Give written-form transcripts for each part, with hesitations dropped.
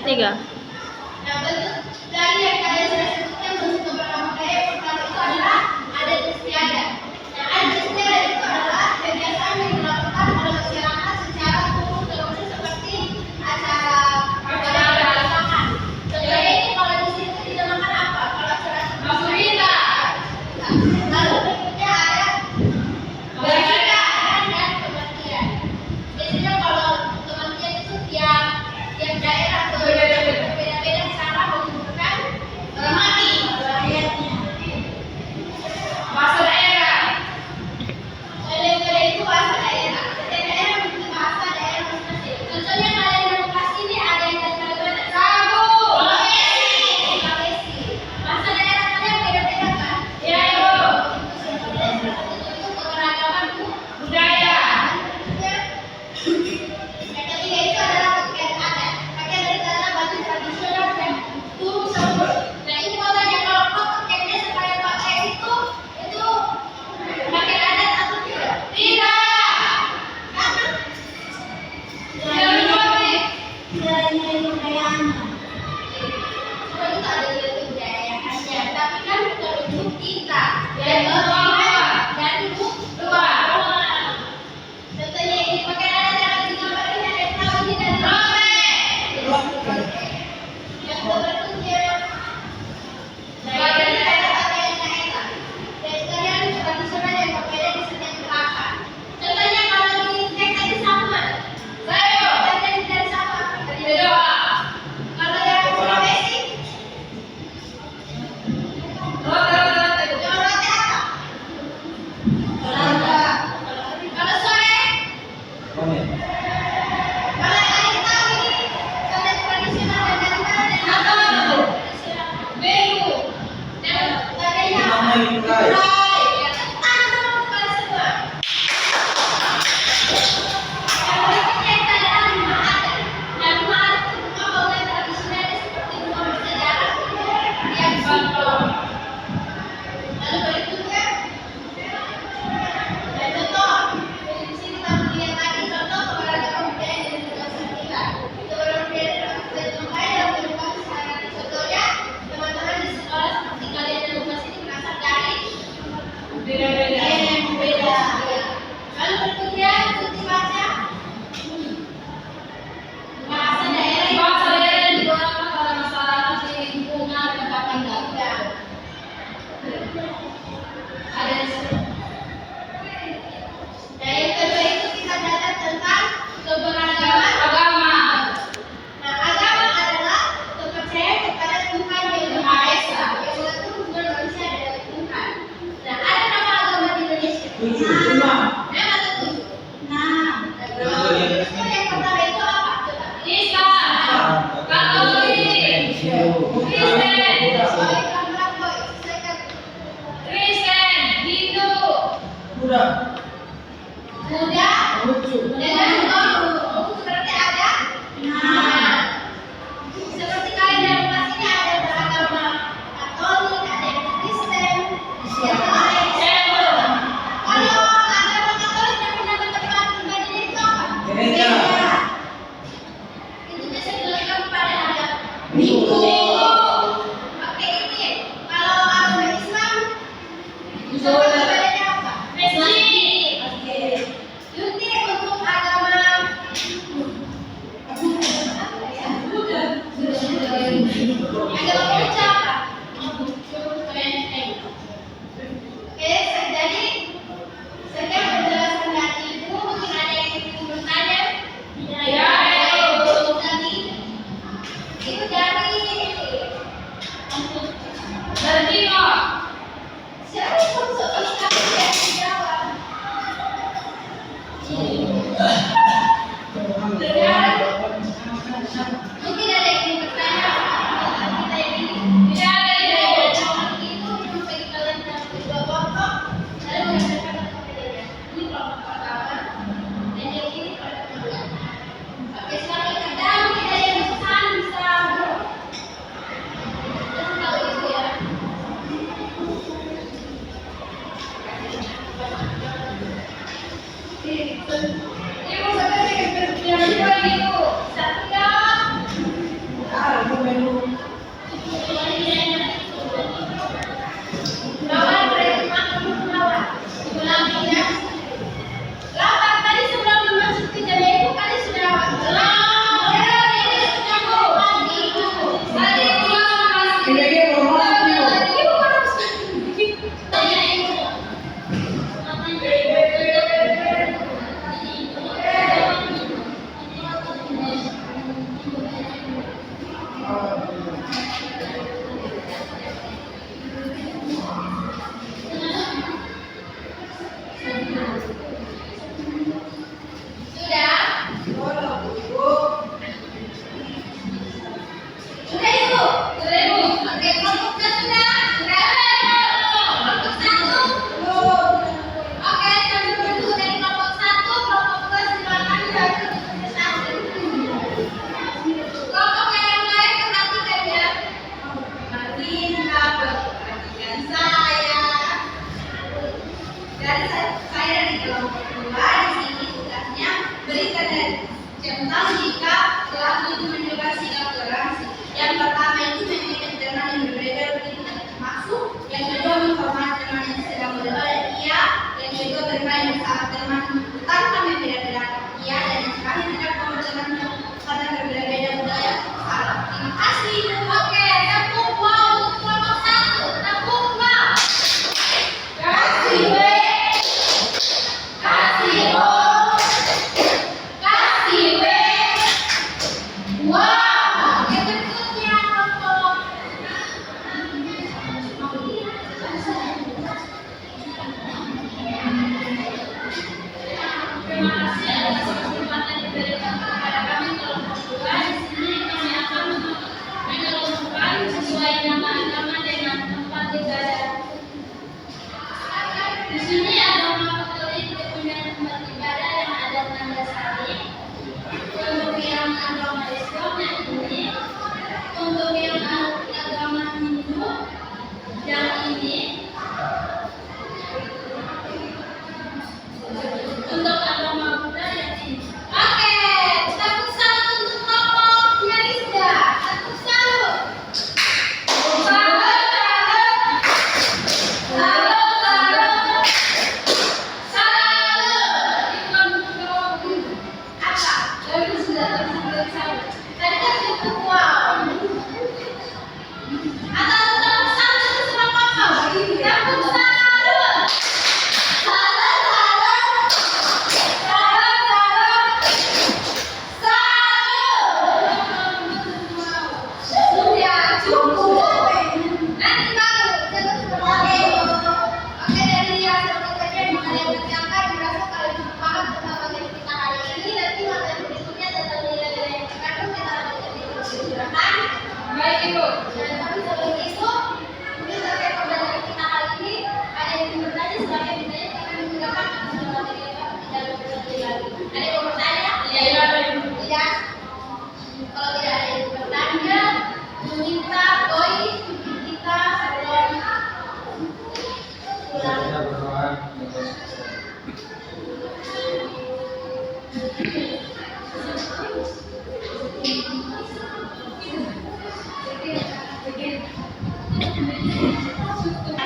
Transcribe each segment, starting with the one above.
Tiga. Nah, bentuk dari yang kalian sudah sebutkan bentuk beberapa gaya yang pertama itu adalah adat istiadat. Nah, adat istiadat itu adalah kebiasaan yang dilakukan oleh masyarakat secara turun-temurun seperti acara pernikahan. Contohnya ini kalau di sini dinamakan apa? Kalau acara masulita. Lalu berikutnya ada pernikahan dan kematian. Biasanya kalau kematian itu tiap daerah berbeda-beda cara mengumpulkan mati rakyatnya. Bahasa daerah. Oleh karena itu bahasa daerah. Setiap daerah memiliki bahasa daerah masing-masing. Contohnya kalian di Bekasi ini ada yang dari Kalimantan. Sabu. Sulawesi. Bahasa daerah kalian beda-beda kan? Iya, Ibu. Itu keberagaman budaya. Yang ketiga itu adalah pakaian adat. Pakaian adat adalah baju tradisional dan turun temurun. Nah, ini fotonya kalau foto yang supaya pakai itu pakaian adat atau tidak? Tidak. Karena nilai budayanya. Cuma itu ada nilai budayanya. Tapi kan bukan untuk kita. Dan luar. Contohnya ini pakaian adat yang ada di gambar ini ada yang tahu tidak? Yang berikutnya, nah ini ada pakaian daerah. Dan kalian tradisional yang berbeda di setiap gerakan. Contohnya kalau di tadi sama, dan dari sama. Kalau yang Sulawesi, Jawa apa? Kalau sore, kalau air tahu ini ada tradisional dan dari mana dan apa? Belu dan sebagainya. Ya, teman-teman semua. Yang berikutnya kita adalah rumah adat. Nah, rumah adat itu bukan bangunan tradisional seperti rumah bersejarah yang simpel. Lalu berikutnya, dan contoh, di sini kita melihat tadi contoh keberagaman budaya dan bahasa kita. Keberagaman budaya dan bahasa dalam kehidupan sehari-hari. Contohnya, teman-teman di sekolah seperti kalian dan Lukas ini berasal dari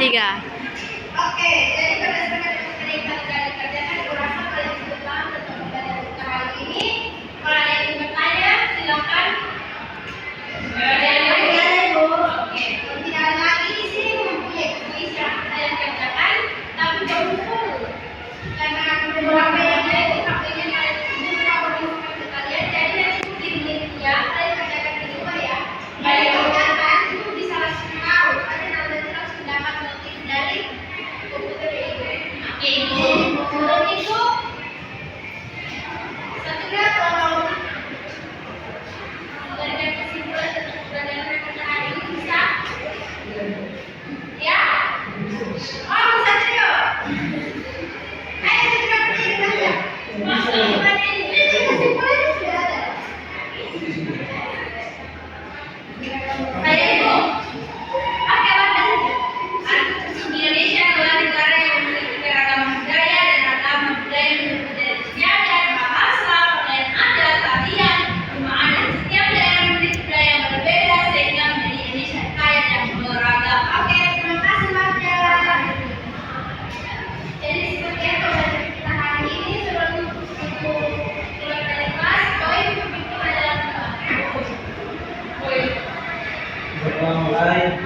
3. Oke, jadi berdasarkan materi yang telah dikerjakan, kurasa kalian sudah paham tentang pembelajaran kita hari ini. Kalau ada yang ingin bertanya, silakan. Ada yang lain, Bu? Oke, tidak ada lagi di sini mempunyai kuis yang kalian kerjakan, tapi jauh dulu. Karena beberapa yang lain tidak ingin kalian beberapa informasi kalian, jadi nanti di menitnya kalian kerjakan di rumah ya. Kalian kerjakan itu bisa langsung tahu, karena nanti langsung dapat notif dari komputer itu. Itu, kemudian itu satunya kalau memberikan kesimpulan tentang pembelajaran kita hari ini bisa, ya? Oh, bisa trio. Ayo kita berdiri saja. Kesimpulan ini kesimpulannya sudah ada. Kayak itu. Oke, lanjut. Indonesia adalah negara yang memiliki keragaman budaya dan agama budaya yang berbeda istiadat, bahasa, pakaian adat, tarian, rumah adat. Setiap daerah memiliki budaya yang berbeda sehingga menjadi Indonesia kaya dan beragam. Oke, terima kasih Magda. Jadi seperti apa pelajaran kita hari ini sebelum keluar dari kelas, Boy memimpin pelajaran kita. Boy. Mulai